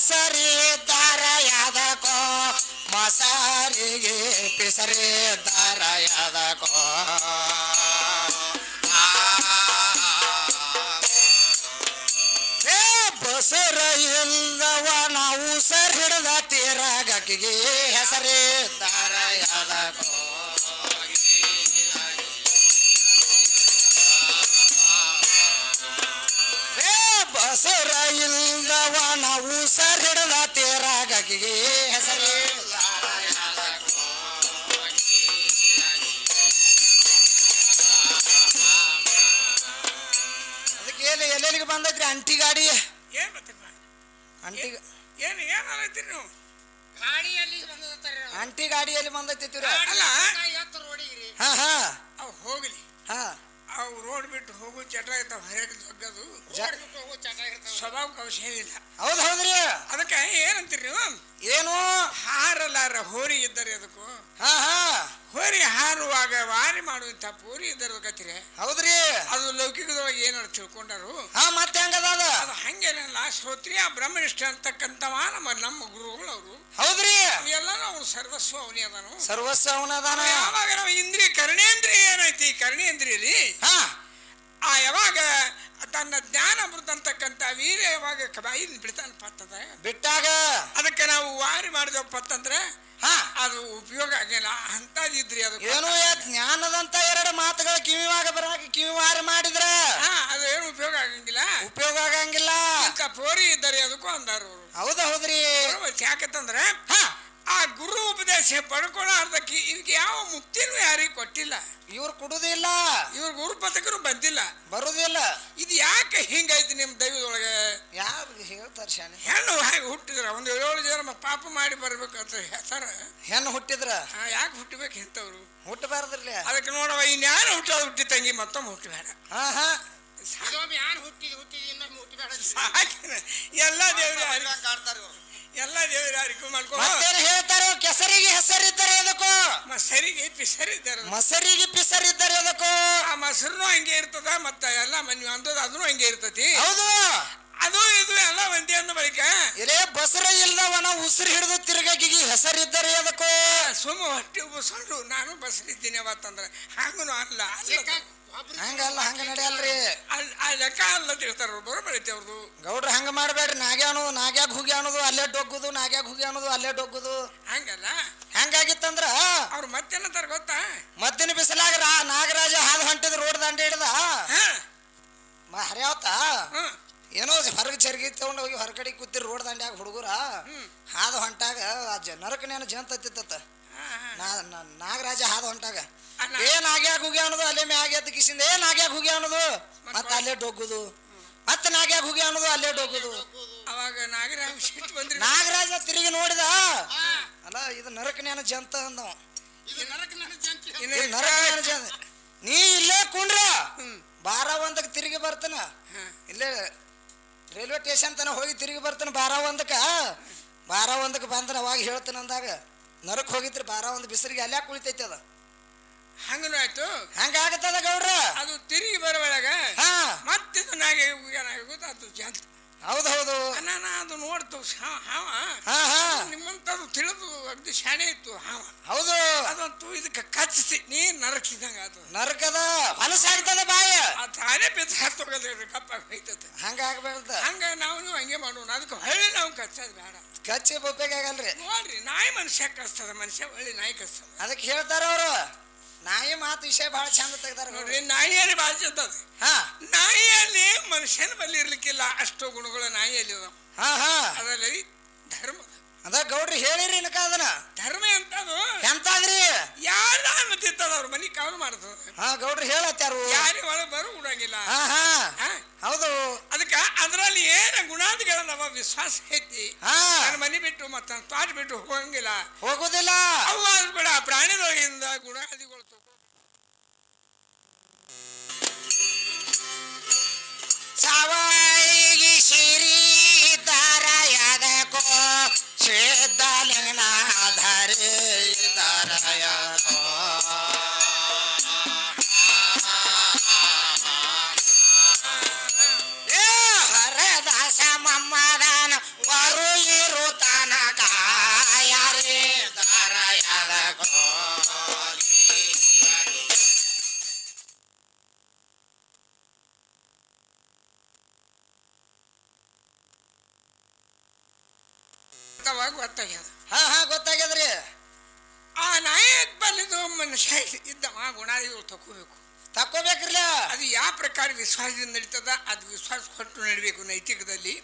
ಹೆಸರಿದ್ದಾರ ಯಾದಕೋ ಮೊಸರಿಗೆ ಪಿಸರಿದ್ದಾರ ಯಾದಕೋ ಬಸರ ಇಲ್ಲವ ನಾವು ಸರ್ ಹಿಡಿದ ತೀರಾಗಕ್ಕಿಗೆ ಹೆಸರಿದ್ದಾರ ಯಾದಕೋ ಬಸರ ಇಲ್ಲವ ನಾವು ಸರ್ ಹಿಡಿದ ತೀರಾಗಕ್ಕಿಗೆ ಹೆಸರಿದ್ದಾರ ಯಾದಕೋ ಅದಕ್ಕೆ ಎಲ್ಲೆಲ್ಲಿಗೆ ಬಂದೈತ್ರಿ ಅಂಟಿ ಗಾಡಿ ಏನ್ ಬರ್ತಪ್ಪ ಅಂಟಿ ಏನು ಏನಾಗೈತಿ ನೀವು ಗಾಡಿಯಲ್ಲಿ ಬಂದೈತಿ ಅಂಟಿ ಗಾಡಿಯಲ್ಲಿ ಬಂದೈತಿ ಅಲ್ಲ ಹಾ ಹಾ ಅವ್ ಹೋಗ್ಲಿ ಹಾ ಅವು ರೋಡ್ ಬಿಟ್ಟು ಹೋಗೋ ಚಟ ಇರ್ತಾವ ಹರಿಯಾಕ ಜಗ್ಗದು ಸ್ವಭಾವಕ್ಕೆ ಅವಶ್ಯ ಏನಿಲ್ಲ ಹೌದ್ ಹೌದ್ರಿ ಅದಕ್ಕೆ ಏನಂತೀರಿ ನೀವು ಏನು ಹಾರಲಾರ ಹೋರಿ ಇದ್ದಾರೆ ಅದಕ್ಕೂ ಹಾ ಹಾ ಹೋರಿ ಹಾರುವಾಗ ವಾರಿ ಮಾಡುವಂತ ಪೂರಿ ಇದ್ದರ್ಬೇಕತ್ತೀರಿ ಹೌದ್ರಿ ಅದು ಲೌಕಿಕದೊಳಗೆ ಏನಾರು ತಿಳ್ಕೊಂಡಾರು ಹಾ ಮತ್ತೆ ಹೆಂಗದ ಅದು ಹಂಗೇನಲ್ಲ ಶ್ರೋತ್ರಿ ಆ ಬ್ರಹ್ಮನಿಷ್ಠ ಅಂತಕ್ಕಂಥವ ನಮ್ಮ ಗುರುಗಳು ಅವರು ಹೌದ್ರಿ ಎಲ್ಲ ಅವ್ರು ಸರ್ವಸ್ವ ಅವನಿ ಅದನು ಸರ್ವಸ್ವ ಅವನದಾನ ಯಾವಾಗ ನಾವು ಇಂದ್ರಿಯ ಕರ್ಣೇಂದ್ರಿಯ ಏನೈತಿ ಕರ್ಣೇಂದ್ರಿಯಲ್ಲಿ ಹಾ ಆ ಯಾವಾಗ ತನ್ನ ಜ್ಞಾನ ಬರ್ತಕ್ಕಂಥ ವೀರ್ಯ ಯಾವಾಗ ಬಾಯಿನ ಬಿಡ್ತಾನ ಪತ್ತದ ಬಿಟ್ಟಾಗ ಅದಕ್ಕೆ ನಾವು ವಾರಿ ಮಾಡಿದೆವಪ್ಪ ಅಂತಂದ್ರೆ ಹಾ ಅದು ಉಪಯೋಗ ಆಗಿಲ್ಲ ಅಂತದಿದ್ರಿ ಅದು ಏನು ಜ್ಞಾನದಂತ ಎರಡು ಮಾತುಗಳು ಕಿವಿವಾರ ಮಾಡಿದ್ರ ಅದು ಏನು ಉಪಯೋಗ ಆಗಂಗಿಲ್ಲ ಉಪಯೋಗ ಆಗಂಗಿಲ್ಲ ಅಂತ ಪೋರಿ ಇದ್ದಾರೆ ಅದಕ್ಕೂ ಅಂದಾರ ಅವರು ಹೌದಾ ಹೌದ್ರಿ ಯಾಕಂತಂದ್ರೆ ಹಾ ಆ ಗುರು ಉಪದೇಶ ಪಡ್ಕೊಳ್ಳಾರ್ದಕ್ಕೆ ಇದಕ್ಕೆ ಯಾವ ಮುಕ್ತಿನೂ ಯಾರಿಗೆ ಕೊಟ್ಟಿಲ್ಲ ಇವ್ರು ಕೊಡುದಿಲ್ಲ ಇವ್ರ ಗುರು ಪಥಕರು ಬಂದಿಲ್ಲ ಬರುದಿಲ್ಲ ಇದು ಯಾಕೆ ಹಿಂಗೈತಿ ನಿಮ್ ದೈವದೊಳಗೆ ಯಾರು ಹೇಳ್ತಾರ ಶಾನೆ ಹೆಣ್ಣು ಹಾಗೆ ಹುಟ್ಟಿದ್ರ ಒಂದು 7 ಜನ ಪಾಪ ಮಾಡಿ ಬರ್ಬೇಕಂತ ಹೇಳ್ತಾರ ಹೆಣ್ಣು ಹುಟ್ಟಿದ್ರ ಯಾಕೆ ಹುಟ್ಟಬೇಕು ಇಂಥವ್ರು ಹುಟ್ಟಬಾರ್ದ್ರಲ್ಲ ಅದಕ್ಕೆ ನೋಡವ ಇನ್ಯಾರು ಹುಟ್ಟಿ ತಂಗಿ ಮತ್ತೊಮ್ಮೆ ಹುಟ್ಟಬೇಡ ಹಾ ಹಾ ಸಾಕಿನ ಎಲ್ಲ ದೇವ್ರ ಎಲ್ಲ ದೇವ್ರ ಅರಿಕೆ ಮಾಡ್ಕೊ ಮತ್ತೇನು ಹೇಳ್ತಾರೋ ಕೆಸರಿಗೆ ಹೆಸರಿದ್ದಾರೆ ಅದಕ್ಕೋ ಮಸರಿಗೆ ಪಿಸರಿದ್ದಾರೆ ಮೊಸರಿಗೆ ಪಿಸರಿದ್ದಾರೆ ಅದಕ್ಕೋ ಆ ಮೊಸರುನು ಹಂಗೆ ಇರ್ತದ ಮತ್ತ ಎಲ್ಲ ಮನ್ವಿ ಅಂದದ ಅದನ್ನು ಹಂಗೆ ಇರ್ತತಿ ಹೌದು ಅದು ಇದು ಎಲ್ಲ ಒಂದೇ ಅಂದ ಬಳಿಕ ಇರೇ ಬಸರ ಇಲ್ದವನ ಉಸಿರು ಹಿಡಿದು ತಿರುಗಿಗೆ ಹೆಸರಿದ್ದಾರೆ ಅದಕ್ಕೋ ಸುಮ್ಮ ಹೊಟ್ಟೆ ಉಬ್ಬಿಸ್ಕೊಂಡು ನಾನು ಬಸರಿದ್ದೀನಿ ಅವತ್ತಂದ್ರೆ ಹಂಗನು ಅಲ್ಲ ಹಂಗಲ್ಲ ಹಂಗ ನಡೆಯಲ್ರಿ ಆ ಲೆಕ್ಕ ಅಲ್ಲ ತಿಳ್ತಾರ ಬರೋಬರೈತಿ ಅವ್ರದ್ದು ಗೌಡ್ರ ಹಂಗ ಮಾಡ್ಬೇಡ್ರಿ ನಾಗ್ಯಾಗ ಹುಗಿ ಅನ್ನೋದು ಅಲ್ಲೇ ಡೊಗ್ಗುದು ನಾಗ್ಯಾಗ ಹುಗಿ ಅನ್ನೋದು ಅಲ್ಲೇ ಡೊಗ್ಗುದು ಹಂಗಲ್ಲ ಹಂಗಾಗಿತ್ತಂದ್ರ ಅವ್ರು ಮತ್ತೇನಂತಾರ ಗೊತ್ತಾ ಮದ್ದಿನ ಬಿಸಿಲಾಗ ನಾಗರಾಜ ಹಾದು ಹೊಂಟಿದ್ ರೋಡ್ ದಂಡೆ ಹಿಡ್ದ ಹರ್ಯಾವತ್ತ ಏನೋ ಹೊರಗೆ ಚರ್ಗಿ ತಗೊಂಡ್ ಹೋಗಿ ಹೊರಗಡೆ ಕೂತಿರ್ ರೋಡ್ ದಂಡ್ಯಾಗ ಹುಡುಗರ ಹಾದು ಹೊಂಟಾಗ ನರಕನೇನು ಜಂತ ಹತ್ತಿತ್ತ ನಾಗರಾಜ ಹಾದು ಹೊಂಟಾಗ ಏನ್ ಆಗ್ಯಾಗ ಹುಗಿ ಅನ್ನೋದು ಅಲ್ಲೇ ಮ್ಯಾಗ ಎದ್ದು ಕಿಸಿಂದ ಏನ್ ಆಗ್ಯಾಗ ಹುಗಿ ಅನ್ನೋದು ಮತ್ತ ಅಲ್ಲೇ ಡೊಗ್ಗುದು ಮತ್ತ ನಾಗ್ಯಾಗ ಹುಗಿ ಅನ್ನೋದು ಅಲ್ಲೇ ಡೊಗ್ಗುದು ಅವಾಗ ನಾಗರಾಜ ತಿರುಗಿ ನೋಡಿದ ಅಲ್ಲ ಇದು ನರಕನೇನ ಜಂತ ಅಂದವ ನರಕನೇನ ಜಂತ ನೀ ಇಲ್ಲೇ ಕುಂಡ್ರ ಬಾರ ಒಂದಕ್ಕೆ ತಿರುಗಿ ಬರ್ತಾನ ಇಲ್ಲೇ ರೈಲ್ವೆ ಸ್ಟೇಷನ್ ತನ ಹೋಗಿ ತಿರುಗಿ ಬರ್ತಾನ ಬಾರ ಒಂದಕ್ಕೆ ಬಂದ್ರ ಅವಾಗ ಹೇಳ್ತಾನ ಅಂದಾಗ ನರಕ್ ಹೋಗಿದ್ರಿ ಬಾರ ಒಂದು ಬಿಸಿಲಿಗೆ ಅಲ್ಯಾಕ ಕುಳಿತೈತಿ ಅದ ಹಂಗನು ಆಯ್ತು ಹಂಗಾಗತ್ತದ ಗೌಡ್ರ ಅದು ತಿರುಗಿ ಬರುವಾಗ ಹಾ ಮತ್ತಿದು ನಾಗೆ ಗೊತ್ತಾಯ್ತು ಜಂತ ಹೌದೌದು ಅದು ನೋಡ್ತು ಹಾವ ನಿಮ್ಮಂತದ್ದು ತಿಳಿದು ಅಗ್ದಿ ಶಾಣೆ ಇತ್ತು ಹಾವ ಹೌದು ಅದಂತೂ ಇದಕ್ಕೆ ಕಚ್ಚಿಸಿ ನೀ ನರಕಿದಂಗ ಅದು ನರಕದ ಹೊಲಸಾಗ್ತದ ಬಾಯ ತಾನೇ ಬಿದ್ದು ಹತ್ತೋಗದ ಕಪ್ಪಾಗ ಹೋಯ್ತದ ಹಂಗ ಆಗ್ಬೇಡ ಹಂಗ ನಾವು ಹಂಗೆ ಮಾಡೋಣ ಅದಕ್ಕೆ ಹೊಳ್ಳಿ ನಾವು ಕಚ್ಚೋದು ಬೇಡ ಕಚ್ಚಿ ಬೊಪ್ಪೆಗಾಗಲ್ರಿ ನೋಡ್ರಿ ನಾಯಿ ಮನುಷ್ಯ ಕಸ್ತದ ಮನುಷ್ಯ ಹೊಳ್ಳಿ ನಾಯಿ ಕಸ್ತದ ಅದಕ್ಕೆ ಹೇಳ್ತಾರ ಅವರು ನಾಯಿ ಮಾತು ವಿಷಯ ಬಹಳ ಚಂದ ತೆಗ್ದಾರ ನೋಡ್ರಿ ನಾಯಿಯಲ್ಲಿ ಭಾಳ ಚಂದ ಹಾ ನಾಯಿಯಲ್ಲಿ ಮನುಷ್ಯನ ಬಲ್ಲಿ ಇರ್ಲಿಕ್ಕಿಲ್ಲ ಅಷ್ಟು ಗುಣಗಳು ನಾಯಿಯಲ್ಲಿ ಹಾ ಹಾ ಅದರಲ್ಲಿ ಧರ್ಮ ಅದ ಗೌಡ್ರಿ ಹೇಳಿರಿ ಇನ್ಕ ಅದನ್ನ ಧರ್ಮ ಎಂತದು ಎಂತಾದ್ರಿ ಯಾರ ಮತ್ತಿತ್ತದ ಅವ್ರ ಮನಿ ಕಾವಲು ಮಾಡ್ತದ ಹಾ ಗೌಡ್ರಿ ಹೇಳತ್ತಾರು ಯಾರಿ ಒಳಗೆ ಬರು ಉಡಂಗಿಲ್ಲ ಹಾ ಹಾ ಹೌದು ಅದಕ್ಕ ಅದ್ರಲ್ಲಿ ಏನ ಗುಣಾದಿಗಳ ನಮ್ಮ ವಿಶ್ವಾಸ ಐತಿ ನನ್ನ ಮನಿ ಬಿಟ್ಟು ಮತ್ತ ತೋಟ ಬಿಟ್ಟು ಹೋಗಂಗಿಲ್ಲ ಹೋಗುದಿಲ್ಲ ಅವು ಆದ್ರೂ ಕೂಡ ಪ್ರಾಣಿಗಳಿಂದ ಗುಣಾದಿಗಳು ಸಾವಾಯಿಗೆ ಸಿರಿ ದಾರಯದಕೋ ಶ್ವೇತಲಿಂಗನ ಧರೆ ದಾರಯಕೋ ಹರದಾಸ ಮಮ್ಮದಾನ ವರು ಗೊತ್ತಾಗ್ಯದ. ಗೊತ್ತಾಗ್ಯದ್ರಿ. ಆ ನಾಯಿ ಬಂದಿದ್ದು ಮನುಷ್ಯ ಇದ್ದವ ಗುಣಾದಿಗಳು ತಕ್ಕೋಬೇಕ್ರಲ್ಲ. ಅದು ಯಾವ ಪ್ರಕಾರ ವಿಶ್ವಾಸದಿಂದ ನಡೀತದ ಅದು ವಿಶ್ವಾಸ ಕೊಟ್ಟು ನಡಿಬೇಕು ನೈತಿಕದಲ್ಲಿ.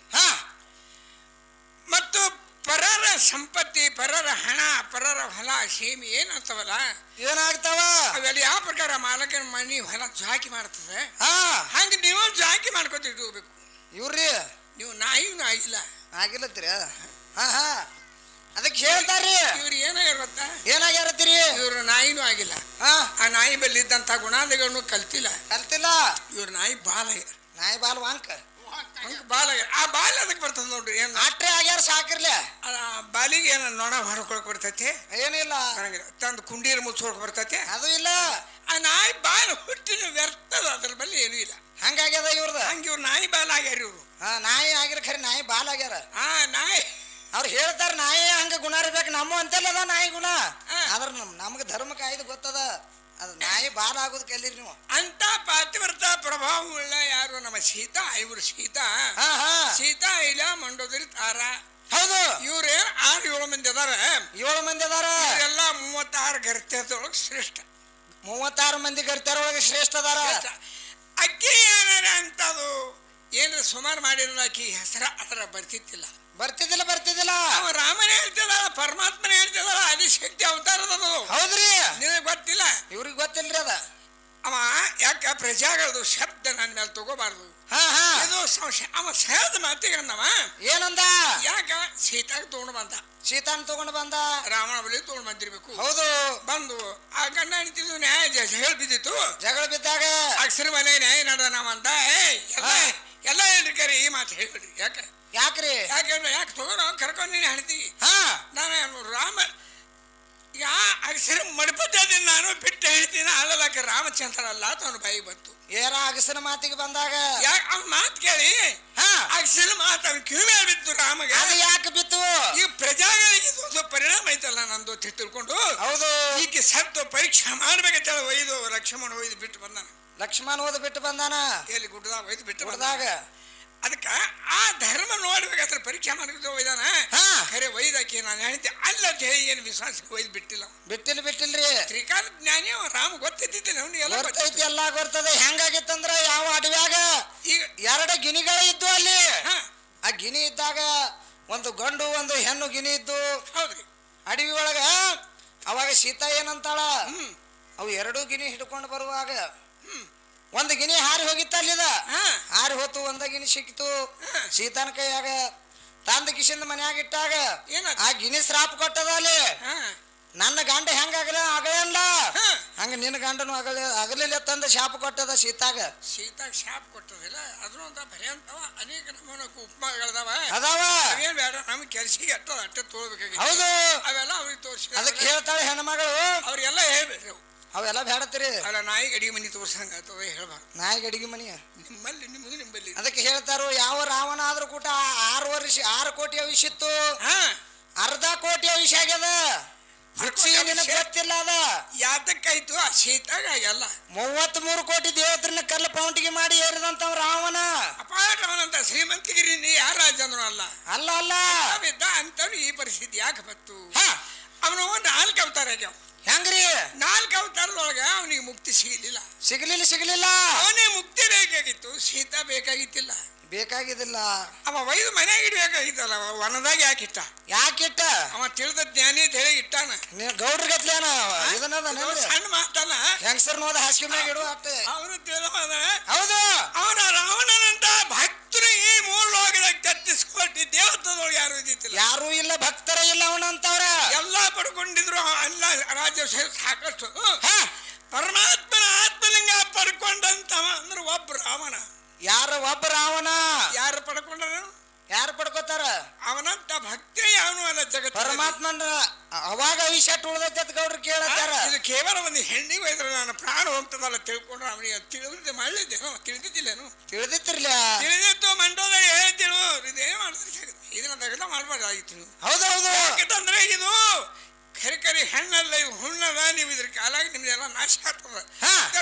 ಮತ್ತು ಪರರ ಸಂಪತ್ತಿ, ಪರರ ಹಣ, ಪರರ ಹೊಲ ಸೇಮಿ ಏನಂತವಲ್ಲ ಏನಾಗ್ತಾವ ಅವೆಲ್ಲ ಯಾವ ಪ್ರಕಾರ ಮಾಲಕನ ಮನಿ ಹೊಲ ಜಾಕಿ ಮಾಡ್ತದೆ ಹಂಗ ನೀವು ಜಾಕಿ ಮಾಡ್ಕೊತ ಇಟ್ಕೋಬೇಕು. ಇವ್ರಿ ನೀವು ನಾಯಿನೂ ಆಗಿಲ್ಲ ಆಗಿಲ್ಲತ್ರಿ. ಅದಕ್ಕೆ ಹೇಳ್ತಾರ್ರಿ ಇವ್ರು ಏನಾಗ್ಯಾರ ಗೊತ್ತಾ? ಏನಾಗ್ಯಾರತ್ತೀರಿ? ಇವ್ರು ನಾಯಿನೂ ಆಗಿಲ್ಲ. ಆ ನಾಯಿ ಬಲ್ಲಿ ಇದ್ದಂತ ಗುಣಾದಿಗಳನ್ನು ಕಲ್ತಿಲ್ಲ. ಇವ್ರ ನಾಯಿ ಬಾಲ ನಾಯಿ ಬಾಲ್ ವಾಂಕ ಬಾಲ. ಆ ಬಾಲ ಅದಕ್ಕೆ ಬರ್ತದ ನೋಡ್ರಿ. ಏನ್ ಅಟ್ರೆ ಆಗ್ಯಾರ ಸಾಕಿರ್ಲಿ. ಬಾಲಿಗೆ ಏನ ನೊಣ ಹೊಡ್ಕೊಳಕ್ ಬರ್ತೈತಿ? ಏನಿಲ್ಲ. ತಂದು ಕುಂಡೀರ್ ಮುಚ್ಕೊಳಕ್ ಬರ್ತೈತಿ? ಅದು ಇಲ್ಲ. ಆ ನಾಯಿ ಬಾಲ ಹುಟ್ಟಿನ ವ್ಯರ್ಥದ, ಅದ್ರ ಬಲ್ಲಿ ಏನೂ ಇಲ್ಲ. ಹಂಗಾಗ್ಯದ ಇವ್ರದ. ಹಂಗ ಇವ್ರು ನಾಯಿ ಬಾಲ ಆಗ್ಯಾರ. ಇವ್ರು ನಾಯಿ ಆಗಿರ ಖರೆ ನಾಯಿ ಬಾಲ್ ಆಗ್ಯಾರ. ನಾಯಿ ಅವ್ರು ಹೇಳ್ತಾರ ನಾಯಿ ಹಂಗ ಗುಣ ಇರ್ಬೇಕು ನಮ್ಮ ಅಂತೆಲ್ಲ ಅದ ನಾಯಿ ಗುಣ. ಆದ್ರ ನಮ್ಗೆ ಧರ್ಮ ಕಾಯ್ದು ಗೊತ್ತದ. ಅದು ನಾಯಿ ಬಾಲ ಆಗೋದು ಕಲೀರಿ ನೀವು. ಅಂತ ಪಾತಿವ್ರತ ಪ್ರಭಾವ ಉಳ್ಳ ಯಾರು ನಮ್ಮ ಸೀತಾ. ಇವ್ರು ಸೀತಾ ಇಲ್ಲ ಮಂಡೋದರಿ ತಾರ. ಹೌದು. ಇವ್ರ 6-7 ಮಂದಿ ಅದಾರ. 7 ಮಂದಿ ಅದಾರ. ಎಲ್ಲ 36 ಗರ್ತ್ಯದೊಳಗೆ ಶ್ರೇಷ್ಠ. 36 ಮಂದಿ ಗರ್ತ್ಯರೊಳಗೆ ಶ್ರೇಷ್ಠ ಅದಾರ. ಅಕ್ಕಿ ಏನಾರ ಅಂತದು ಏನ್ರ ಸುಮಾರು ಮಾಡಿರೋ ಆಕಿ ಹೆಸರ ಅದರ ಬರ್ತಿತ್ತಿಲ್ಲ. ಅವ ರಾಮನೇ ಹೇಳ್ತಿದಾರ, ಪರಮಾತ್ಮನೇ ಹೇಳ್ತಿದಾರ, ಆದಿಶಕ್ತಿ ಅವತಾರದದು. ಹೌದ್ರಿ. ನಿನಗೆ ಗೊತ್ತಿಲ್ಲ? ಇವ್ರಿಗೆ ಗೊತ್ತಿಲ್ರಿ ಅದ. ಅವ ಯಾಕ ಪ್ರಜಾಗಳದು ಶಬ್ದ ನನ್ನ ಮೇಲೆ ತಗೋಬಾರ್ದು. ಇದು ಅವ ಸಹಜ ಮಾತಿಗೆ ಅಂದವ. ಏನಂದ? ಯಾಕ ಸೀತಾಗ ತಗೊಂಡು ಬಂದ. ರಾವಣ ಬಳಿ ತಗೊಂಡು ಬಂದಿರ್ಬೇಕು. ಹೌದು. ಬಂದು ಆ ಗಂಡ ಹೆಂಡತಿದು ನ್ಯಾಯ ಹೇಳಿ ಬಿದ್ದಿತ್ತು. ಜಗಳ ಬಿದ್ದಾಗ ಅಕ್ಷರ ಮನೆ ನ್ಯಾಯ ನಡ ನಾವಂತ ಎಲ್ಲ ಹೇಳ್ರಿ ಈ ಮಾತು ಹೇಳ್ಬಿಡ್ರಿ. ಯಾಕ್ರಿ ಯಾಕೆ ತಗೋಣ ಕರ್ಕೊಂಡು ನೀನು ಹೇಳ್ತೀವಿ. ನಾನು ರಾಮ ಅಕ್ಷರ ಮಡಪದ್ದಲ್ಲಿ ನಾನು ಬಿಟ್ಟು ಹೇಳ್ತೀನಿ ಅಲ್ಲಕ್ಕೆ ರಾಮಚಂದ್ರ ಅಲ್ಲ ಅವನ ಬಾಯಿ ಬಂತು. ಏರ ಅಗಸನ ಮಾತಿಗೆ ಬಂದಾಗ ಅವ್ನ ಮಾತು ಕೇಳಿ ಅಗಸನ ಮಾತು ಅವ್ನ ಕಿವಿ ಮೇಲೆ ಬಿತ್ತು ರಾಮಗೆ. ಅದು ಯಾಕೆ ಬಿತ್ತು? ಈ ಪ್ರಜಾಗಳಿಗೆ ಒಂದು ಪರಿಣಾಮ ಐತಲ್ಲ ನಂದು ತಿಳ್ಕೊಂಡು. ಹೌದು. ಈಗ ಸತ್ತು ಪರೀಕ್ಷೆ ಮಾಡ್ಬೇಕಂತ ಒಯ್ದು ಲಕ್ಷ್ಮಣ ಒಯ್ದು ಬಿಟ್ಟು ಬಂದಾನ. ಲಕ್ಷ್ಮಣ ಓದ್ ಬಿಟ್ಟು ಬಂದಾನ. ಎಲ್ಲಿ ಗುಡ್ಡದಾಗ ಒಯ್ದು ಬಿಟ್ಟು ಬಂದಾಗ ಅದಕ್ಕ ಆ ಧರ್ಮ ನೋಡ್ಬೇಕಾದ್ರೆ ಪರೀಕ್ಷೆ ಮಾಡ್ಕೊಂಡು ಒಯ್ದಾನ. ಖರೆ ಒಯ್ದಾಕಿ ನಾನು ಹೇಳ್ತಿ ಅಲ್ಲ ಏನು ವಿಶ್ವಾಸ ಒಯ್ದು ಬಿಟ್ಟಿಲ್ರಿ. ತ್ರಿಕಾಲ ಜ್ಞಾನಿ ರಾಮ ಗೊತ್ತಿದ್ದಿಲ್ಲ. ಅವ್ನಿಗೆ ಎಲ್ಲ ಗೊತ್ತದ. ಹೆಂಗಾಗಿತ್ತಂದ್ರ ಯಾವ ಅಡವ್ಯಾಗ ಈಗ 2 ಗಿನಿಗಳು ಇದ್ದು ಅಲ್ಲಿ. ಆ ಗಿನಿ ಇದ್ದಾಗ ಒಂದು ಗಂಡು ಒಂದು ಹೆಣ್ಣು ಗಿನಿ ಇದ್ದು. ಹೌದ್ರಿ. ಅಡವಿ ಒಳಗ ಅವಾಗ ಸೀತಾ ಏನಂತಾಳ, ಅವು 2 ಗಿನಿ ಹಿಡ್ಕೊಂಡು ಬರುವಾಗ ಒಂದು ಗಿನಿ ಹಾರಿ ಹೋಗಿತ್ತ ಅಲ್ಲಿದ. ಹಾರಿ ಹೋತು, ಒಂದ ಗಿನಿ ಸಿಕ್ಕಿತು ಸೀತಾನ ಕೈಯಾಗ. ತಂದ ಕಿಶಿಂದ ಮನ್ಯಾಗ ಇಟ್ಟಾಗ ಆ ಗಿನಿ ಶ್ರಾಪ್ ಕೊಟ್ಟದ ಅಲ್ಲಿ. ನನ್ನ ಗಂಡ ಹೆಂಗಾಗಲ ಅಗಲ್ಲ ಹಂಗ ನಿನ್ನ ಗಂಡನು ಆಗಲಿಲ್ಲ ತಂದ ಶಾಪ ಕೊಟ್ಟದ ಸೀತಾಗ. ಶಾಪ ಕೊಟ್ಟದಿಲ್ಲ. ಅದ್ರೊಂದ ಬರೀ ಅಂತವ ಅನೇಕ ನಮೂನ ಉಪಮಾಗಳದಾವ ಅದಾವ. ಅವೇನ್ ಬೇಡ ನಮ್ಗೆ ಕೆಲ್ಸಿಗೆ ಅಟ್ಟ ತೋಳ್ಬೇಕಾಗಿ. ಹೌದು. ಅವೆಲ್ಲ ಅವ್ರಿಗೆ ತೋರಿಸಿ ಅದಕ್ಕೆ ಹೇಳ್ತಾಳೆ ಹೆಣ್ಮಗಳು. ಅವ್ರಿಗೆಲ್ಲ ಹೇಳ್ಬೇಡ್ರಿ. ಅವೆಲ್ಲ ಬೇಡತ್ತೀರಿ. ಅಲ್ಲ ನಾಯಿಗೆ ಅಡಿಗೆ ಮನಿ ತೋರ್ಸಂಗ ಹೇಳ್ಬಾರ್ದು. ನಾಯಿಗೆ ಅಡಿಗೆ ಮನಿ ನಿಮ್ಮಲ್ಲಿ ಅದಕ್ಕೆ ಹೇಳ್ತಾರು. ಯಾವ ರಾವಣ ಆದ್ರೂ ಕೂಟ 6 ಕೋಟಿ ಆಯುಷ್ಯಿತ್ತು. ಅರ್ಧ ಕೋಟಿ ಆಯುಷ್ಯ ಆಗ್ಯದ. ಗೊತ್ತಿಲ್ಲ ಅದ ಯಾತಕ್ಕಾಯ್ತು. ಆ ಶೀತಾಗ ಎಲ್ಲ 33 ಕೋಟಿ ದೇವತ್ರನ್ನ ಕಲ್ಲು ಪೌಂಟಿಗೆ ಮಾಡಿ ಏರಿದಂತವ್ ರಾವಣ. ಅಪಾರವನಂತ ಶ್ರೀಮಂತಿಗಿರಿ ಯಾರ ರಾಜಂದ್ರು ಅಲ್ಲ ಅಂತವ್ರು ಈ ಪರಿಸ್ಥಿತಿ ಯಾಕೆ ಬತ್ತು? ಅವನು 4 ಅವತಾರ ಆಗ್ಯಾವ. ಹೆಂಗ್ರಿ? 4 ಅವತಾರದೊಳಗ ಅವನಿಗೆ ಮುಕ್ತಿ ಸಿಗಲಿಲ್ಲ. ಅವನಿಗೆ ಮುಕ್ತಿ ಬೇಕಾಗಿತ್ತು, ಸೀತಾ ಬೇಕಾಗಿತ್ತಿಲ್ಲ. ಅವ ಒಯ್ದು ಮನೆಯಾಗ ಇಡ್ಬೇಕಾಗಿತ್ತಲ್ಲ. ವನದಾಗ ಯಾಕಿಟ್ಟ? ಅವ ತಿಳಿದ ಜ್ಞಾನಿ ಅಂತ ಹೇಳಿ ಇಟ್ಟಾನ. ಗೌಡ್ರ ಗತ್ಲೇನ ಸಣ್ಣ ಮಾತಲ್ಲ. ಹೆಂಗಸರ್ ನೋದ ಹಾಸಿಗೆ ಮ್ಯಾಗ ಇಡುವ ಅಷ್ಟೇ. ಅವನು ತಿಳಿದ. ಹೌದು. ಅವನ ರಾವಣನಂತ ಭಕ್ತರು ಈ 3 ಲೋಕದಾಗ 33 ಕೋಟಿ ದೇವತದೊಳಗೆ ಯಾರು ಇಲ್ಲ, ಭಕ್ತರ ಇಲ್ಲ ಅವನಂತವ್ರ. ಎಲ್ಲಾ ಪಡ್ಕೊಂಡಿದ್ರು ಅಲ್ಲ ರಾಜ್ಯ ಸಾಕಷ್ಟು. ಪರಮಾತ್ಮನ ಆತ್ಮಲಿಂಗ ಪಡ್ಕೊಂಡಂತವ ಅಂದ್ರೆ ಒಬ್ಬ ರಾವಣ. ಒಬ್ಬ ರಾವಣ. ಯಾರು ಪಡ್ಕೋತಾರ? ಅವನಂತ ಭಕ್ತಿ ಅವನು ಅಲ್ಲ ಜಗತ್. ಪರಮಾತ್ಮನ ಅವಾಗ ವಿಷಟ್ ಉಳ್ದೈತೆ ಗೌಡ್ರು ಕೇಳತ್ತಾರ. ಇದು ಕೇವಲ ಒಂದು ಹೆಣ್ಣಿಗೆ ಹೋಯ್ದ್ರೆ ನಾನು ಪ್ರಾಣ ಹೋಗ್ತದಲ್ಲ ತಿಳ್ಕೊಂಡ್ರೆ ಅವನಿಗೆ ತಿಳಿದ ಮಾಡಿದ್ದೇನೋ ತಿಳಿದಿದ್ದಿಲ್ಲೇನು? ತಿಳಿದಿತ್ತು ಮಂಡೋದ ಹೇಳ್ತಿಳು. ಇದೇನು ಮಾಡಿದ್ರೆ ಇದನ್ನ ತೆಗೆದ ಮಾಡ್ಬಾರ್ದಾಗಿತ್ತು. ಹೌದೌದು. ಯಾಕಂದ್ರೆ ಇದು ಕರಿ ಹೆಣ್ಣಲ್ಲ, ಇವು ಹುಣ್ಣದ. ನೀವು ಇದ್ರ ಕಾಲಾಗ ನಿಮ್ದೆಲ್ಲ ನಾಶ ಆಗ್ತದ.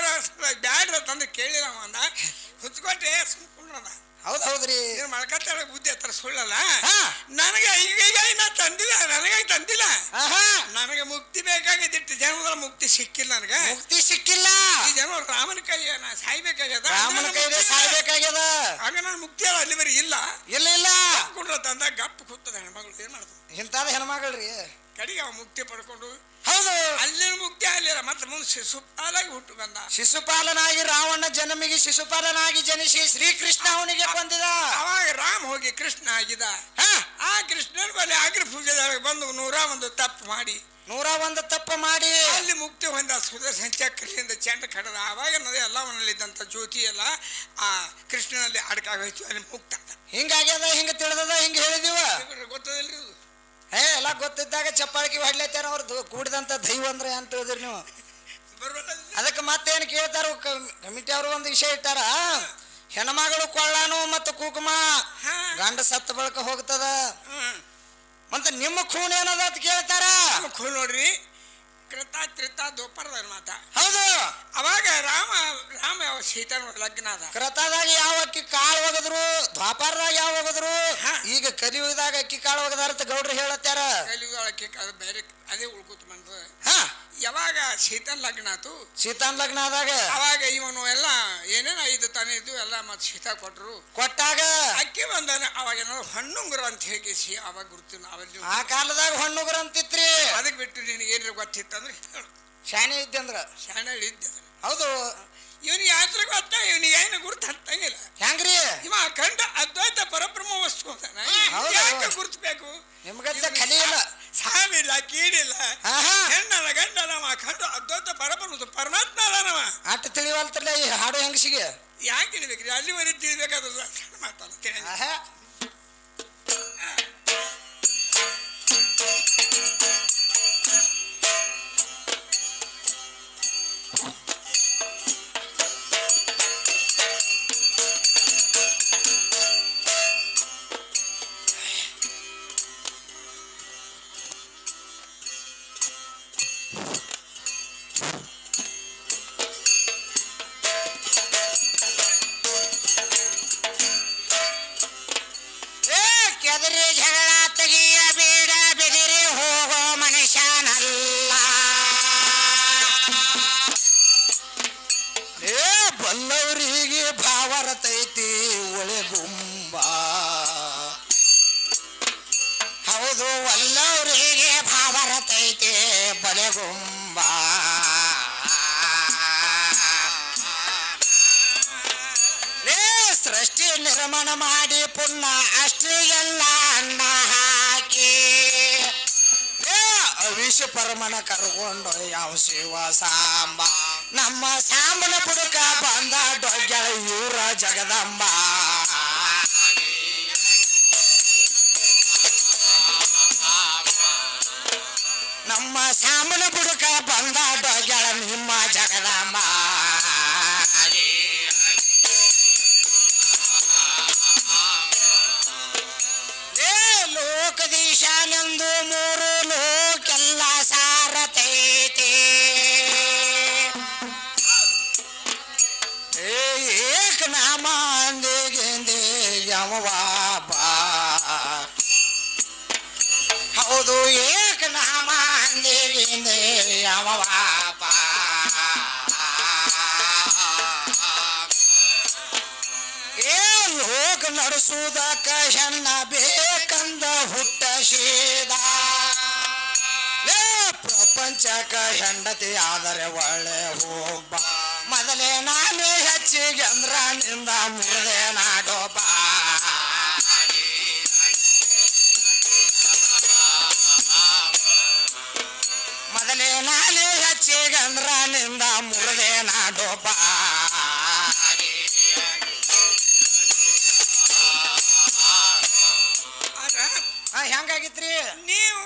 ಬ್ಯಾಡ್ರ ತಂದು ಕೇಳಿಲ್ಲ ಅಂದ ಹುಚ್ಕೊಟ್ಟೆ ಸುಮ್ಕೊಂಡ್ರದ. ಹೌದ್ರಿ ಮಳಕತ್ತಾಳ ಬುದ್ಧಿ ಹತ್ರ ಸುಳ್ಳಲ್ಲ. ನನಗೆ ಈಗ ನಾ ತಂದಿಲ್ಲ, ನನಗೆ ತಂದಿಲ್ಲ. ನನಗೆ ಮುಕ್ತಿ ಬೇಕಾಗಿದ್ದಿಟ್ಟು ಜನಗಳ ಮುಕ್ತಿ ಸಿಕ್ಕಿಲ್ಲ, ನನಗೆ ಮುಕ್ತಿ ಸಿಕ್ಕಿಲ್ಲ. ಈ ಜನ ರಾಮನ ಕೈ ನಾ ಸಾಯ್ಬೇಕಾಗ್ಯದ, ರಾಮನ ಕೈಲೇ ಸಾಯ್ಬೇಕಾಗ್ಯದ. ಆಗ ನಾನು ಮುಕ್ತಿ ಅಲ್ಲಿವರೆ ಇಲ್ಲ ಇಲ್ಲ ಇಲ್ಲ ಕುಡ್ರ ತಂದ ಗಪ್ ಕೂತದ ಹೆಣ್ಮಗಳು ಏನ್ ಮಾಡ್ತದೆ ಇಂತಾದ ಹೆಣ್ಮಗಳ್ರಿ ಕಡೆಗೆ ಅವ ಮುಕ್ತಿ ಪಡ್ಕೊಂಡು ಹೌದು ಅಲ್ಲಿನ ಮುಕ್ತಿ ಅಲ್ಲಿರ ಮತ್ತೆ ಮುಂದೆ ಶಿಶುಪಾಲಾಗಿ ಹುಟ್ಟು ಬಂದ. ಶಿಶುಪಾಲನಾಗಿ ರಾವಣ ಜನ್ಮಿಗೆ ಶಿಶುಪಾಲನಾಗಿ ಜನಿಸಿ ಶ್ರೀಕೃಷ್ಣ ಅವನಿಗೆ ಕೊಂದಿದ. ಅವಾಗ ರಾಮ ಹೋಗಿ ಕೃಷ್ಣ ಆಗಿದ. ಆ ಕೃಷ್ಣನ ಬಳಿ ಅಗ್ರ ಪೂಜೆದೊಳಗೆ ಬಂದು 101 ತಪ್ಪು ಮಾಡಿ 101 ತಪ್ಪು ಮಾಡಿ ಅಲ್ಲಿ ಮುಕ್ತಿ ಹೊಂದ. ಸುದರ್ಶನ ಚಕ್ರದಿಂದ ಚೆಂಡ ಕಡದ. ಆವಾಗ ಎಲ್ಲವನ್ನಲ್ಲಿದ್ದಂತ ಜ್ಯೋತಿ ಎಲ್ಲ ಆ ಕೃಷ್ಣನಲ್ಲಿ ಅಡಕಾಗೋಯ್ತು, ಅಲ್ಲಿ ಮುಕ್ತ. ಹಿಂಗಾಗ್ಯದ, ಹಿಂಗ ತಿಳಿದದ, ಹಿಂಗ ಹೇಳಿದೀವ. ಗೊತ್ತದಿಲ್ರಿ ಎಲ್ಲ ಗೊತ್ತಿದ್ದಾಗ ಚಪ್ಪಾಳಿಕೆ ಹೊಡ್ಲತ್ತಾರ. ಅವ್ರದ್ದು ಕೂಡಿದಂತ ದೈವ ಅಂದ್ರೆ ಅಂತ ಹೇಳಿದ್ರಿ ನೀವು. ಅದಕ್ಕೆ ಮತ್ತೇನು ಕೇಳ್ತಾರ ಕಮಿಟಿ ಅವರು ಒಂದು ವಿಷಯ ಇಟ್ಟಾರ. ಹೆಣ್ಮಗಳು ಕೊಳ್ಳಾನು ಮತ್ತು ಕುಕುಮ ಗಂಡ ಸತ್ತ ಬಳಕ ಹೋಗ್ತದ. ಮತ್ತೆ ನಿಮ್ಮ ಖೂನ್ ಏನದ ಅಂತ ಕೇಳ್ತಾರ. ಖೂನ್ ನೋಡ್ರಿ ಕೃತ ತ್ರಿತ ದೋಪರದ ಮಾತ. ಹೌದು ಅವಾಗ ರಾಮ ಯಾವ ಸೀತನ ಲಗ್ನ ಅದ. ಕೃತದಾಗ ಯಾವ ಅಕ್ಕಿ ಕಾಳು ಒಗದ್ರು, ದ್ವಾಪಾರದಾಗ ಯಾವ ಒಗದ್ರು. ಈಗ ಕಲಿಯುಗದಾಗ ಅಕ್ಕಿ ಕಾಳು ಒಗದಾರ ಅಂತ ಗೌಡ್ರು ಹೇಳತ್ತಾರ. ಕಲಿಯುಗದಾಗ ಅಕ್ಕಿ ಕಾಳು ಬೇರೆ ಅದೇ ಉಳ್ಕೂತ ಬಂದ. ಯಾವಾಗ ಸೀತನ್ ಲಗ್ನ ಆತು, ಸೀತಾನ್ ಲಗ್ನ ಆದಾಗ ಅವಾಗ ಇವನು ಎಲ್ಲ ಏನೇನು 5 ತಾನೇ ಇದ್ದು ಎಲ್ಲ ಮತ್ತೆ ಸೀತಾ ಕೊಟ್ಟಾಗ ಅಕ್ಕಿ ಬಂದಾನ. ಅವಾಗ ಏನಾದ್ರು ಹಣ್ಣುಂಗುರ ಅಂತ ಹೇಗಿಸಿ ಅವಾಗ ಗುರ್ತು ಆ ಕಾಲದಾಗ ಹಣ್ಣುಗುರ ಅಂತಿತ್ರಿ. ಅದಕ್ಕೆ ಬಿಟ್ಟು ನಿನಗೆ ಏನ್ರ ಗೊತ್ತಿತ್ತಂದ್ರೆ ಶಾಣೆ ಇದ್ದಂದ್ರ ಶಾಣೆ ಇದ್ದ. ಹೌದು ಇವನಿಗೆ ಯಾತ್ರ ಗೊತ್ತ, ಇವನಿಗೆ ಏನು ಗುರ್ತು ಹತ್ತಂಗಿಲ್ಲ. ಹೆಂಗ್ರಿ ಇವ ಅಖಂಡ ಅದ್ವೈತ ಪರಬ್ರಹ್ಮ ವಸ್ತು ಅಂತಾನ. ಯಾಕೆ ಗುರ್ತ್ಬೇಕು? ನಿಮ್ಗತ್ತ ಕಲಿಯಿಲ್ಲ, ಸಾವಿಲ್ಲ, ಕೀಡಿಲ್ಲ, ಹೆಣ್ಣನ ಗಂಡನ ಅಖಂಡ ಅದ್ವೈತ ಪರಬ್ರಹ್ಮ ಪರಮಾತ್ಮ ಅದಾನವ. ಆಟ ತಿಳಿವಲ್ತಲ್ಲ ಈ ಹಾಡು ಹೆಂಗಸಿಗೆ. ಯಾಕೆ ತಿಳಿಬೇಕ್ರಿ? ಅಲ್ಲಿವರೆಗೆ ತಿಳಿಬೇಕಾದ್ರೆ ಸಣ್ಣ ಮಾತಲ್ಲ. ಜಗಳ ತೆಗಿಯ ಬೇಡ, ಬೆದರಿ ಹೋಗೋ ಮನುಷ್ಯನಲ್ಲ. ಬಲ್ಲವರಿಗೆ ಭಾವರತೈತಿ ಒಳೆಗುಂಬ. ಹೌದು ಒಲ್ಲವರಿಗೆ ಭಾವರತೈತಿ ಬಲೆಗುಂಬ. ಸೃಷ್ಟಿ ನಿರ್ಮಾಣ ಮಾಡಿ ಪುಣ್ಯ ಅಷ್ಟಿಗೆಲ್ಲ ಅನ್ನ ಹಾಕಿ ಅವಿಷ ಪರಮನ ಕರ್ಕೊಂಡು ಯಾವ ಶಿವ ಸಾಂಬ. ನಮ್ಮ ಸಾಂಬನ ಬುಡಕ ಬಂದ ಡೊಗ್ಗಳ ಇವ್ರ ಜಗದಂಬ. ನಮ್ಮ ಸಾಂಬನ ಬುಡಕ ಬಂದ ಡೊಗ್ಗಳ ನಿಮ್ಮ ಜಗದಂಬ. ಲೋಕದೀಶಾನೆಂದು 3 ಲೋಕೆಲ್ಲ ಸಾರತೈತಿ. ಏಕನಾಮ ಅಂದಿಗೆಂದೆ ಯಮವಾಬ. ಹೌದು ಏಕನಾಮ ಅಂದಿಗೆಂದೆ ಯಮವಾಬ. ಲೋಕ ನಡೆಸುವುದಕ್ಕ ಹೆಣ್ಣ ಬೇಕಂದ ಹುಟ್ಟಸಿದ. ಪ್ರಪಂಚಕ ಹೆಂಡತಿ ಆದರೆ ಒಳ್ಳೆ ಹೋಬ್ಬ. ಮೊದಲೇ ನಾನೇ ಹೆಚ್ಚಿಗೆ ಅಂದ್ರ ನಿಂದ ಮುರಿದೆ ನಾಡೋಬ. ಮೊದಲೇ ನಾನೇ ಹೆಚ್ಚಿಗೆ ಅಂದ್ರ ನಿಂದ ಮುರಿದೆ ನಾಡೋಬ. ಹೆಂಗಾಗಿತ್ರಿ? ನೀವು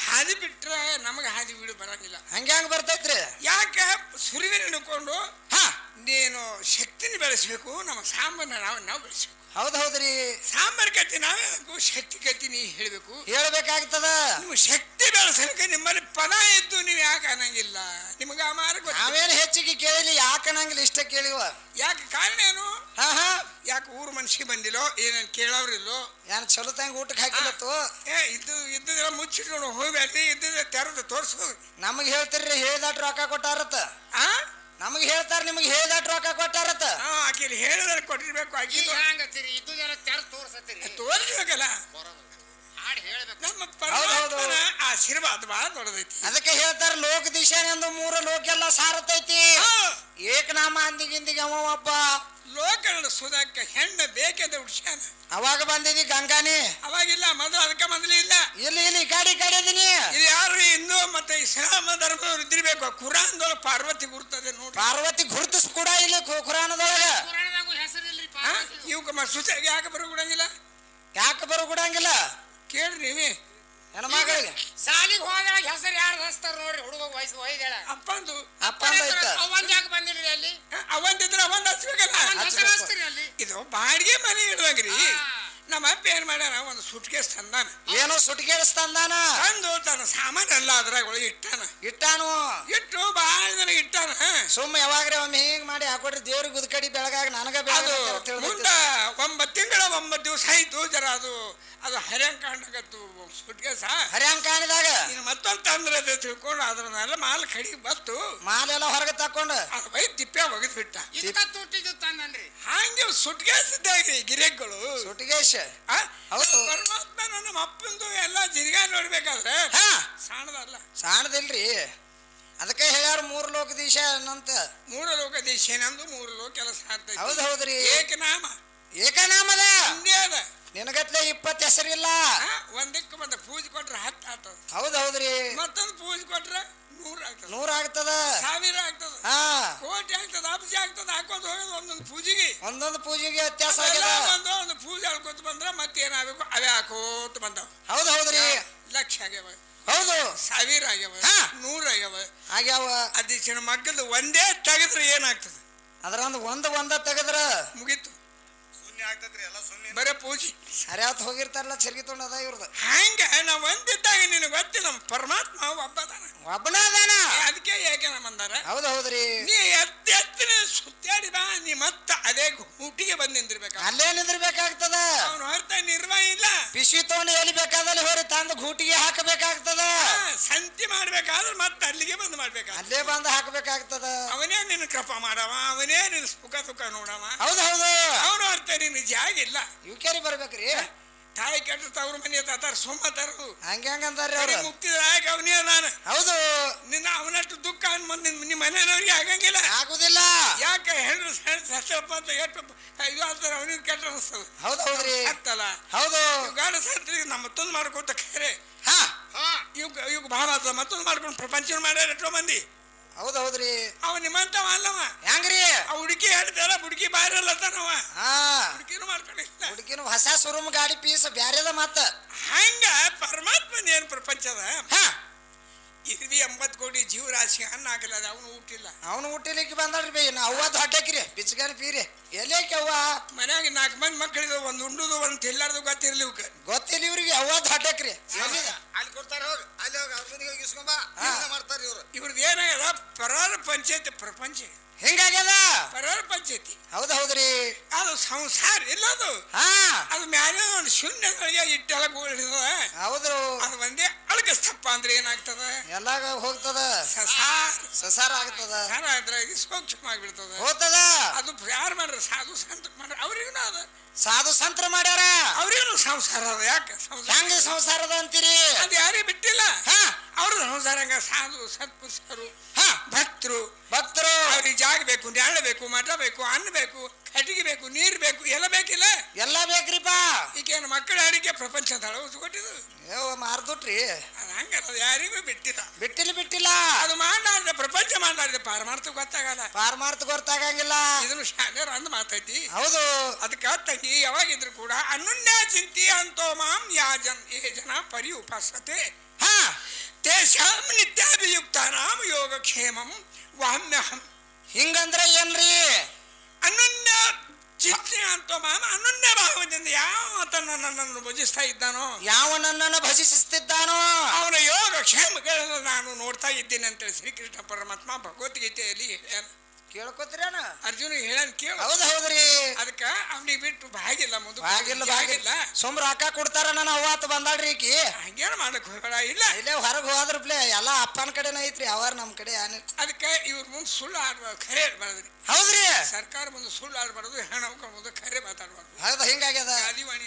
ಹಾದಿ ಬಿಟ್ರೆ ನಮಗೆ ಹಾದಿ ಬಿಡು ಬರಂಗಿಲ್ಲ. ಹಂಗ್ಯಾಂಗ ಬರ್ತೈತ್ರಿ? ಯಾಕೆ ಸುರಿವಿನ ಹಿಡ್ಕೊಂಡು ನೀನು ಶಕ್ತಿನ ಬೆಳೆಸ್ಬೇಕು, ನಮ್ಮ ಸಾಂಬನ್ನ ನಾವು ಬೆಳೆಸ್ಬೇಕು. ಹೌದೌದ್ರಿ. ಸಾಂಬಾರ್ ಕತ್ತಿ ನಾವೇನಕ್ಕೂ ಶಕ್ತಿ ಕತ್ತಿ ನೀ ಹೇಳ್ಬೇಕು, ಹೇಳ್ಬೇಕಾಗ್ತದ. ನೀವು ಶಕ್ತಿ ಬೆಳೆಸಲಿಕ್ಕೆ ನಿಮ್ಮಲ್ಲಿ ಪದ ಇದ್ದು ನೀವು ಯಾಕೆ ಅನ್ನಂಗಿಲ್ಲ? ನಿಮ್ಗೆ ಆ ಮಾರ್ಗ ನಾವೇನು ಹೆಚ್ಚಿಗೆ ಕೇಳಿಲ್ಲ, ಯಾಕೆ ಅನ್ನಂಗಿಲ್ಲ, ಇಷ್ಟ ಕೇಳಿವ. ಯಾಕೆ ಕಾರಣ ಏನು? ಹಾ ಹಾ ಯಾಕೆ ಊರು ಮನ್ಸಿಗೆ ಬಂದಿಲ್ಲೋ, ಏನೇನು ಕೇಳವ್ರಿಲ್ಲೋ, ಏನ್ ಚಲೋ ತಂಗ ಊಟಕ್ಕೆ ಹಾಕಿಲ್ಲತ್ತು. ಇದ್ದದೆಲ್ಲ ಮುಚ್ಚಿಟ್ಕೊಂಡು ಹೋಗ್ಬೇಡ್ರಿ, ಇದ್ದಿದ್ರೆ ತೆರೆದು ತೋರ್ಸು. ನಮಗ್ ಹೇಳ್ತಿರ್ರಿ, ಹೇಳಿದಾಟ್ ರೊಕ್ಕ ಕೊಟ್ಟಾರತ್ತ. ನಮಗ್ ಹೇಳ್ತಾರ, ನಿಮಗ್ ಹೇಳಿದಾಟ್ ರೊಕ್ಕ ಕೊಟ್ಟಾರತ್ತ. ಆಕೆ ಹೇಳಿದ್ರೆ ಕೊಟ್ಟಿರ್ಬೇಕು. ಆಕೆ ಇದ್ದುದೆಲ್ಲ ತೆರೆದು ತೋರ್ಸತ್ತೀರಿ, ತೋರಿಸ್ಬೇಕಲ್ಲ. ಹಾಡು ಹೇಳ್ಬೇಕು. ನಮ್ಮ ಪರಮಾತ್ಮನ ಆಶೀರ್ವಾದ ಬಹಳ ದೊಡ್ಡದೈತಿ. ಅದಕ್ಕೆ ಹೇಳ್ತಾರ, ಲೋಕ ದಿಶಾನೆಂದು ಮೂರು ಲೋಕ ಎಲ್ಲ ಸಾರತೈತಿ. ಏಕನಾಮ ಅಂದಿಗಿಂದಿಗೆ ಅವ ಒಬ್ಬ ಲೋಕ ನಡೆಸೋದಕ್ಕೆ ಹೆಣ್ಣು ಬೇಕೆಂದ ಹುಡ್ಸ್ಯಾನ. ಅವಾಗ ಬಂದಿದಿ ಗಂಗಾನಿ, ಅವಾಗಿಲ್ಲ, ಮೊದಲು ಅದಕ್ಕೆ ಮೊದಲು ಇಲ್ಲ. ಇಲ್ಲಿ ಗಾಡಿ ಕಡಿದೀನಿ. ಇದು ಯಾರು ಹಿಂದೂ ಮತ್ತೆ ಇಸ್ಲಾಂ ಧರ್ಮದವ್ರು ಇದ್ದಿರ್ಬೇಕು. ಕುರಾನ್ದೊಳಗೆ ಪಾರ್ವತಿ ಗುರ್ತದೆ ನೋಡಿ. ಪಾರ್ವತಿ ಗುರುತಿಸ್ ಕೂಡ ಇಲ್ಲಿ ಕುರಾನದೊಳಗ. ಹೆಸರಿಲ್ರಿ ಇವಕ್ಕೆ ಮಸೂತಿಯಾಗಿ ಯಾಕೆ ಬರಗುಡಂಗಿಲ್ಲ? ಯಾಕೆ ಬರಗುಡಂಗಿಲ್ಲ ಕೇಳ್ರಿ ನೀವೇ. ಹೆಣ್ಮಗಳಿಗೆ ಸಾಲಿಗೆ ಹೋದಾಗ ಹೆಸರು ಯಾರು ಹಚ್ತಾರ ನೋಡ್ರಿ. ಹುಡುಗ ವಯಸ್ಸು ಒಯ್ದಾಳ ಅಪ್ಪಂದು ಅವಂದ್ ಯಾಕೆ ಬಂದಿಲ್ರಿ ಅಲ್ಲಿ? ಅವಂದಿದ್ರೆ ಅವಂದ್ ಹಚ್ಬೇಕಲ್ಲ. ಹೆಸರು ಹಚ್ತೀರಿ ಅಲ್ಲಿ. ಇದು ಬಾಡಿಗೆ ಮನೆ ಇಡ್ದಂಗ್ರಿ. ನಮ್ಮ ಅಪ್ಪ ಏನ್ ಮಾಡ್ಯಾನ, ಒಂದು ಸುಟ್ಕೇಸ್ ತಂದಾನ. ಏನೋ ಸುಟ್ಕೇಸ್ ತಂದಾನ. ತಂದು ತನ್ನ ಸಾಮಾನೆಲ್ಲ ಅದ್ರಾಗ ಒಳಗೆ ಇಟ್ಟಾನು. ಇಟ್ಟು ಬಾಳ ದಿನ ಇಟ್ಟಾನ. ಸುಮ್ಮ ಯಾವಾಗ್ರೆ ಒಮ್ಮೆ ಹಿಂಗ್ ಮಾಡಿ ಹಾಕೊಡ್ರಿ, ದೇವ್ರಿಗೆ ಉದ್ಕಡಿ ಬೆಳಗಾಗ ನನಗ ಮುಂದ 9 ತಿಂಗಳ 9 ದಿವಸ ಆಯ್ತು. ಜರ ಅದು ಹರ್ಯಾಂಗ್ ಕಾಣಕತ್ತು ಸುಟ್ಕೇಸ. ಹರ್ಯಾಂಗ್ ಕಾಣಿದಾಗ ಇನ್ನು ಮತ್ತೊಂದು ತಂದ್ರೆ ತಿಳ್ಕೊಂಡು ಅದ್ರನ್ನೆಲ್ಲ ಮಾಲ್ ಕಡಿಗೆ ಬತ್ತು. ಮಾಲೆಲ್ಲ ಹೊರಗೆ ತಕೊಂಡು ಅದು ಬೈ ತಿಪ್ಪೆ ಒಗದ್ ಬಿಟ್ಟ. ತುಟ್ಟಿದ್ದು ತಂದನ್ರಿ. ಹಂಗೆ ಸುಟ್ಕೇಸ್ ಇದ್ದಾಗ್ರಿ ಗಿರೇಗಳು. ಸುಟ್ಕೇಶ್ ಪರಮಾತ್ಮ ನಮ್ಮ ಅಪ್ಪಂದು ಎಲ್ಲ ಜಿರಿಗ ನೋಡ್ಬೇಕಾದ್ರೆ ಸಾಣದಲ್ಲ, ಸಾಣದಿಲ್ರಿ. ಅದಕ್ಕೆ ಹೇಳ್ಯಾರ 3 ಲೋಕದೀಶ ಅಂತ. 3 ಲೋಕದೀಶ ಏನಂದು 3 ಲೋಕ ಕೆಲಸ ಆಗ್ತೈತಿ. ಹೌದೌದ್ರಿ. ಏಕನಾಮದ ಅದ ನಿನಗತ್ಲೆ 20 ಹೆಸರಿಲ್ಲ. ಒಂದಕ್ಕೆ ಬಂದ ಪೂಜೆ ಕೊಟ್ರೆ 10 ಆಗ್ತದ. ಹೌದೌದ್ರಿ. ಮತ್ತೊಂದು ಪೂಜೆ ಕೊಟ್ರೆ 100 ಆಗ್ತದ, 1000 ಆಗ್ತದ, ಕೋಟಿ ಆಗ್ತದ, ಅಬ್ಜಿ ಆಗ್ತದ. ಹಾಕೋದು ಹೋಗೋದು ಒಂದೊಂದು ಪೂಜೆಗೆ ವ್ಯತ್ಯಾಸ ಆಗ್ಯದ. ಒಂದು ಪೂಜೆ ಹಾಕೋತ ಬಂದ್ರೆ ಮತ್ತೇನಾಗಬೇಕು ಅವೇ ಹಾಕೋತ ಬಂದವ. ಹೌದೌದ್ರಿ. ಲಕ್ಷ ಆಗ್ಯಾವ, ಹೌದು 1000 ಆಗ್ಯಾವ, 100 ಆಗ್ಯಾವ. ಅದಿನ ಮಗ್ಗದ ಒಂದೇ ತೆಗೆದ್ರೆ ಏನಾಗ್ತದ? ಅದ್ರಂದ ಒಂದ ತೆಗದ್ರ ಮುಗೀತು. ಬರೇ ಪೂಜೆ ಸರಿಯಾತ್ ಹೋಗಿರ್ತಾರಲ್ಲ ಚರ್ಗಿ ತೊಂಡದ ಇವ್ರದ. ಹಂಗ ನಾವ್ ಒಂದಿದ್ದಾಗ ನಿನಗೆ ಗೊತ್ತಿಲ್ಲ, ನಮ್ಮ ಪರಮಾತ್ಮ ಒಬ್ಬನ ಅದಾನ. ಅದಕ್ಕೆ ಏಕೆ ನಮ್ಮಂದಾರ. ಹೌದೌದ್ರಿ. ನೀ ಎತ್ತಿನ ಸುತ್ತಾಡಿ ಬಾ, ನೀ ಮತ್ತ ಅದೇ ಊಟಿಗೆ ಬಂದ್ ನಿಂದಿರ್ಬೇಕ. ಅಲ್ಲೇ ನಿಂದಿರ್ಬೇಕಾಗ್ತದ. ಅವ್ನು ಹೊರತ ನಿರ್ವಾಹ ಇಲ್ಲ. ಪಿಶಿ ತಗೊಂಡು ಎಲ್ಲಿ ಬೇಕಾದಲ್ಲಿ ಹೊರ ತಂದು ಗೂಟಿಗೆ ಹಾಕಬೇಕಾಗ್ತದ. ಸಂತಿ ಮಾಡ್ಬೇಕಾದ್ರೆ ಮತ್ತೆ ಅಲ್ಲಿಗೆ ಬಂದ್ ಮಾಡ್ಬೇಕ. ಅಲ್ಲೇ ಬಂದು ಹಾಕಬೇಕಾಗ್ತದ. ಅವನೇ ನಿನ್ನ ಕೃಪ ಮಾಡವ, ಅವನೇ ನಿನ್ನ ಸುಖ ದುಃಖ ನೋಡವ. ಹೌದು. ಅವನು ಅರ್ಥ ನಿನ್ನ ಜಾಗ ಇಲ್ಲ. ಇವ್ಕೇರಿ ಬರ್ಬೇಕ್ರಿ. ತಾಯಿ ಕೆಟ್ಟ ತವ್ರ ಮನೆ ತಾತಾರ ಸುಮ್ಮ ತರದು ಹಂಗಂತಾರ ಮುಕ್ತಿದಾಯಕ ಅವನೇ ಅದಾನ. ಹೌದು. ನಿನ್ನ ಅವನಷ್ಟು ದುಃಖ ನಿಮ್ಮ ಮನೆಯವ್ರಿಗೆ ಆಗಂಗಿಲ್ಲ, ಆಗುದಿಲ್ಲ. ಯಾಕೆ ಹೆಣ್ಣು ಸತ್ತಪ್ಪ ಅಂತ ಎಷ್ಟು ಇದು ಅಂತಾರೆ, ಅವನಿಗೆ ಕೆಟ್ಟ ಅನಿಸ್ತದ. ಹೌದೌದ್ರಿ. ಆಗ್ತಲ್ಲ. ಹೌದು. ಗಾಡ ಸತ್ರಿ ನಮ್ಮ ಮತ್ತೊಂದು ಮಾಡ್ಕೊತ ಖರೆ. ಇವ್ ಭಾಳ ಆಗ್ತದ. ಮತ್ತೊಂದು ಮಾಡ್ಕೊಂಡು ಪ್ರಪಂಚ ಮಾಡ್ಯಾರ ಎಷ್ಟೋ ಮಂದಿ. ಹೌದೌದ್ರಿ. ಅವ ನಿಮ್ಮಂತವ ಅಲ್ಲವ. ಹೆಂಗ್ರಿ? ಆ ಹುಡುಕಿ ಹೇಳ್ತಾರ, ಹುಡುಕಿ ಬಾರಿ ಅಲ್ಲತ್ತಾನವ. ಹುಡುಕಿನೂ ಮಾಡ್ಕೊಂಡಿಲ್ಲ. ಹುಡುಕಿನೂ ಹೊಸ ಶೋರೂಮ್ ಗಾಡಿ ಪೀಸ್ ಬ್ಯಾರೆದ ಮತ್ತ. ಹಂಗ ಪರಮಾತ್ಮನ ಏನ್ ಪ್ರಪಂಚದ ಇದ್ವಿ 80 ಕೋಟಿ ಜೀವರಾಶಿ ಅನ್ನ ಹಾಕಲ್ಲ. ಅವನು ಊಟಿಲಿಕ್ಕೆ ಬಂದಲ್ರಿ ಬೈ. ಅವ್ವ ದೊಡ್ಡಕ್ರಿ ಬಿಚ್ಚಗಾನ ಪೀರಿ ಎಲ್ಲೇಕೆ ಅವ್ವ ಮನ್ಯಾಗ 4 ಮಂದಿ ಮಕ್ಕಳಿದ, ಒಂದು ಉಂಡುದು ಒಂದು ತಿಲ್ಲಾರ್ದು ಗೊತ್ತಿರ್ಲಿ. ಗೊತ್ತಿಲ್ಲ ಇವ್ರಿಗೆ. ಅವ್ವ ದೊಡ್ಡಕ್ರಿ ಅಲ್ಲಿ ಕೊಡ್ತಾರ, ಹೋಗಿ ಅಲ್ಲಿ ಹೋಗಿ ಅವ್ರ ಮನೆಗೆ ಹೋಗಿ ಇಸ್ಕೊಂಬ ಮಾಡ್ತಾರ ಇವ್ರು. ಇವ್ರದ್ದು ಏನಾಗ್ಯದ, ಪರಾರ ಪಂಚಾಯತಿ ಪ್ರಪಂಚ ಹಿಂಗಾಗ್ಯದ. ಪರಾರ ಪಂಚಾಯತಿ. ಹೌದೌದ್ರಿ. ಅದು ಸಂಸಾರ ಇಲ್ಲ. ಅದು ಮ್ಯಾಲೆ ಒಂದು ಶೂನ್ಯಗಳಿಗೆ ಇಟ್ಟೆಲ್ಲ ಗೋಳಿದ. ಹೌದು. ಅದು ಒಂದೇ ಅಳಗಸ್ತಪ್ಪ ಅಂದ್ರೆ ಏನಾಗ್ತದ, ಎಲ್ಲ ಹೋಗ್ತದ. ಸಸಾರ ಆಗ್ತದ. ಆದ್ರೆ ಇದು ಸೂಕ್ಷ್ಮ ಆಗ್ಬಿಡ್ತದ, ಹೋಗ್ತದ. ಅದು ಯಾರು ಮಾಡ್ರ, ಸಾಧು ಸಂತ ಮಾಡ್ರ. ಅವ್ರಿಗೂ ಅದ, ಸಾಧು ಸಂತರ ಮಾಡ್ಯಾರ. ಅವ್ರಿಗೂ ಸಂಸಾರ ಅದ. ಯಾಕೆ ಹೆಂಗ ಸಂಸಾರದ ಅಂತೀರಿ? ಅದು ಯಾರಿಗೆ ಬಿಟ್ಟಿಲ್ಲ. ಅವ್ರ ಸಂಸಾರ ಹಂಗ ಸಾಧು ಸತ್ಪುರುಷರು, ಭಕ್ತರು. ಅವ್ರಿಗೆ ಜಾಗ ಬೇಕು, ನ್ಯಾಳ ಬೇಕು, ಮಠ ಬೇಕು, ಅನ್ನ ಬೇಕು, ಕಟ್ಟಿಗೆ ಬೇಕು, ನೀರ್ ಬೇಕು, ಎಲ್ಲ ಬೇಕಿಲ್ಲ. ಎಲ್ಲ ಬೇಕ್ರಿಪಾ. ಈಗೇನು ಮಕ್ಕಳ ಅಡಿಗೆ ಪ್ರಪಂಚ ಕೊಟ್ಟಿದ್ದು ಮಾರ್ದುಟ್ರಿ. ಅದು ಹಂಗಲ್ಲ, ಯಾರಿಗೂ ಬಿಟ್ಟಿಲ್ಲ. ಅದು ಮಾಡಲಾರ್ದೆ ಪ್ರಪಂಚ ಮಾಡಲಾರ್ದೆ ಪಾರಮಾರ್ಥ ಗೊತ್ತಾಗಲ್ಲ. ಪಾರಮಾರ್ಥ ಗೊತ್ತಾಗಂಗಿಲ್ಲ. ಇದನ್ನು ಶಾನ್ಯರ ಅಂದ್ ಮಾತೈತಿ. ಹೌದು. ಅದಕ್ಕೆ ತಂಗಿ ಯಾವಾಗಿದ್ರು ಕೂಡ ಅನುನ್ಯ ಚಿಂತಿ ಅಂತೋ ಮಾಂ ಯೇ ಜನ ಪರಿ ಉಪಾಸತೆ ತೇಷಾಂ ನಿತ್ಯಾಭಿಯುಕ್ತಾನಾಂ ಯೋಗಕ್ಷೇಮಂ ವಾಮ್ಯಹಂ. ಹಿಂಗಂದ್ರೆ ಏನ್ರಿ? ಅನನ್ಯ ಚಿತ್ತಿ ಅಂತ ಮಾಮ ಅನನ್ಯ ಭಾವದಿಂದ ಯಾವ ನನ್ನನ್ನು ಭಜಿಸ್ತಾ ಇದ್ದಾನೋ, ಯಾವ ನನ್ನನ್ನು ಭಜಿಸುತ್ತಿದ್ದಾನೋ ಅವನ ಯೋಗ ಕ್ಷೇಮಗಳನ್ನು ನಾನು ನೋಡ್ತಾ ಇದ್ದೇನೆ ಅಂತೇಳಿ ಶ್ರೀಕೃಷ್ಣ ಪರಮಾತ್ಮ ಭಗವದ್ಗೀತೆಯಲ್ಲಿ ಹೇಳ್ಯಾನ. ಕೇಳ್ಕೊತೀರೇನ? ಅರ್ಜುನ ಹೇಳನ್ ಕೇಳ. ಹೌದ್ ಹೌದ್ರಿ. ಅದಕ್ಕ ಅವನಿಗೆ ಬಿಟ್ಟು ಭಾಗಿಲ್ಲ, ಭಾಗಿಲ್ಲ ಸುಮ್ ರೊಕ್ಕ ಕೊಡ್ತಾರ. ನನ್ನ ಅವ್ವಾತ ಬಂದಾಳ್ರಿ ಈಕಿ. ಹಂಗೇನು ಮಾಡಕ್ ಹೋಗಬೇಡ. ಇಲ್ಲ ಇಲ್ಲೇ ಹೊರಗೆ ಹೋದ್ರ ಪ್ಲೇ ಎಲ್ಲಾ ಅಪ್ಪನ ಕಡೆನ ಐತ್ರಿ, ಅವರ್ ನಮ್ ಕಡೆ ಏನಿಲ್ಲ. ಅದಕ್ಕ ಇವ್ರ ಮುಂದೆ ಸುಳ್ಳು ಆಡ್ಬಾರ್ದು, ಖರೆ ಆಡ್ಬಾರ್ದ್ರಿ. ಹೌದ್ರಿ. ಸರ್ಕಾರ ಮುಂದೆ ಸುಳ್ಳು ಆಡ್ಬಾರ್ದು, ಹೆಣ್ಮಕ್ಳ ಮುಂದೆ ಖರೆ ಮಾತಾಡ್ಬಾರ್ದು. ಹೌದ ಹಿಂಗಾಗ್ಯದ. ಆದಿವಾಣಿ